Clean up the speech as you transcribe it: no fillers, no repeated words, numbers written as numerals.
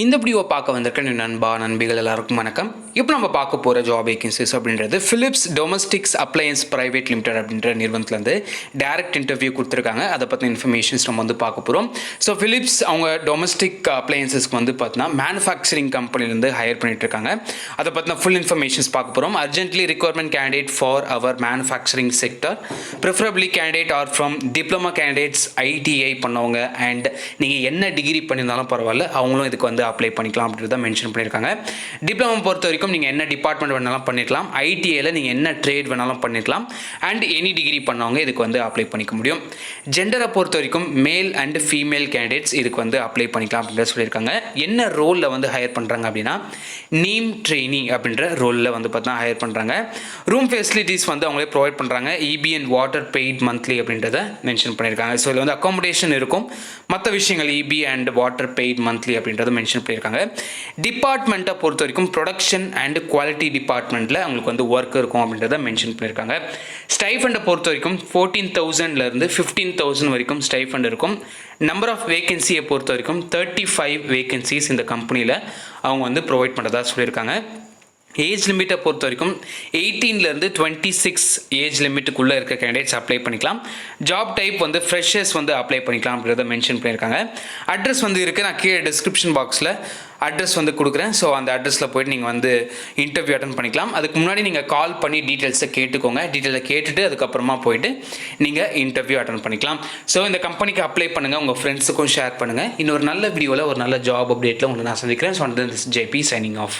இந்த வீடியோ பார்க்க வந்திருக்க நண்பா நண்பிகள் எல்லாருக்கும் வணக்கம். இப்போ நம்ம பார்க்க போகிற ஜாப் வேகன்சிஸ் அப்படின்றது ஃபிலிப்ஸ் டொமஸ்டிக்ஸ் அப்ளையன்ஸ் பிரைவேட் லிமிடெட் அப்படின்ற நிறுவனத்துலேருந்து டைரக்ட் இன்டர்வியூ கொடுத்துருக்காங்க. அதை பற்றின இன்ஃபர்மேஷன்ஸ் நம்ம பார்க்க போகிறோம். ஸோ ஃபிலிப்ஸ் அவங்க டொமஸ்டிக் அப்ளையன்ஸஸ்க்கு பார்த்தீங்கன்னா மேனுஃபேக்சரிங் கம்பெனிலேருந்து ஹையர் பண்ணிட்டு இருக்காங்க. அதை பற்றின ஃபுல் இன்ஃபர்மேஷன்ஸ் பார்க்க போகிறோம். Urgently requirement candidate for our manufacturing sector, preferably candidate are from diploma candidates, ITI பண்ணவங்க அண்ட் நீங்கள் என்ன டிகிரி பண்ணியிருந்தாலும் பரவாயில்ல, அவங்களும் இதுக்கு அப்ளை பண்ணிக்கலாம் அப்படின்றத மென்ஷன் பண்ணியிருக்காங்க. டிப்ளமோ பொறுத்த வரைக்கும் நீங்கள் என்ன டிபார்ட்மெண்ட் வேணாலும் பண்ணிக்கலாம், ITIயில் நீங்கள் என்ன ட்ரேட் வேணாலும் பண்ணிக்கலாம் அண்ட் எனி டிகிரி பண்ணவங்க இதுக்கு அப்ளை பண்ணிக்க முடியும். ஜெண்டரை பொறுத்த வரைக்கும் மேல் அண்ட் ஃபீமேல் கேண்டிடேட்ஸ் இதுக்கு அப்ளை பண்ணிக்கலாம் அப்படின்றத சொல்லியிருக்காங்க. என்ன ரோலில் ஹையர் பண்ணுறாங்க அப்படின்னா நீம் ட்ரெயினி அப்படின்ற ரோலில் பார்த்தீங்கன்னா ஹையர் பண்ணுறாங்க. ரூம் ஃபெசிலிட்டிஸ் அவங்களே ப்ரொவைட் பண்ணுறாங்க. EB and water paid monthly அப்படின்றத மென்ஷன் பண்ணியிருக்காங்க. ஸோ இதில் அக்காமடேஷன் இருக்கும். மற்ற விஷயங்கள் EB and water paid monthly அப்படின்றத மென்ஷன் பண்ணியிருக்காங்க. டிபார்ட்மெண்ட்டை பொறுத்த வரைக்கும் ப்ரொடக்ஷன் அண்ட் குவாலிட்டி டிபார்ட்மெண்ட்டில் அவங்களுக்கு ஒர்க் இருக்கும் அப்படின்றத மென்ஷன் பண்ணியிருக்காங்க. ஸ்டைஃபண்டை பொறுத்த வரைக்கும் 14,000 15,000 வரைக்கும் ஸ்டைஃபண்ட் இருக்கும். நம்பர் ஆஃப் வேகன்சியை பொறுத்த வரைக்கும் 35 வேகன்சிஸ் இந்த கம்பெனியில் அவங்க ப்ரொவைட் பண்ணுறதா சொல்லியிருக்காங்க. ஏஜ் லிமிட்டை பொறுத்த வரைக்கும் 18 26 ஏஜ் லிமிட்டுக்குள்ளே இருக்க கேண்டிடேட்ஸ் அப்ளை பண்ணிக்கலாம். ஜாப் டைப் ஃப்ரெஷர்ஸ் அப்ளை பண்ணிக்கலாம் அப்படின்றத மென்ஷன் பண்ணியிருக்காங்க. அட்ரஸ் இருக்குது. நான் கீழே டிஸ்கிரிப்ஷன் பாக்ஸில் அட்ரஸ் கொடுக்குறேன். ஸோ அந்த அட்ரஸில் போய்ட்டு நீங்கள் இன்டர்வியூ அட்டன் பண்ணிக்கலாம். அதுக்கு முன்னாடி நீங்கள் கால் பண்ணி டீட்டெயில்ஸை கேட்டுக்கோங்க. டீட்டெயிலை கேட்டுட்டு அதுக்கப்புறமா போயிட்டு நீங்கள் இன்டர்வியூ அட்டன் பண்ணிக்கலாம். ஸோ இந்த கம்பெனிக்கு அப்ளை பண்ணுங்கள், உங்கள் ஃப்ரெண்ட்ஸுக்கும் ஷேர் பண்ணுங்கள். இன்னொரு நல்ல வீடியோவில் ஒரு நல்ல ஜாப் அப்டேட்டில் உங்களுக்கு நான் சந்திக்கிறேன். So this JP signing off.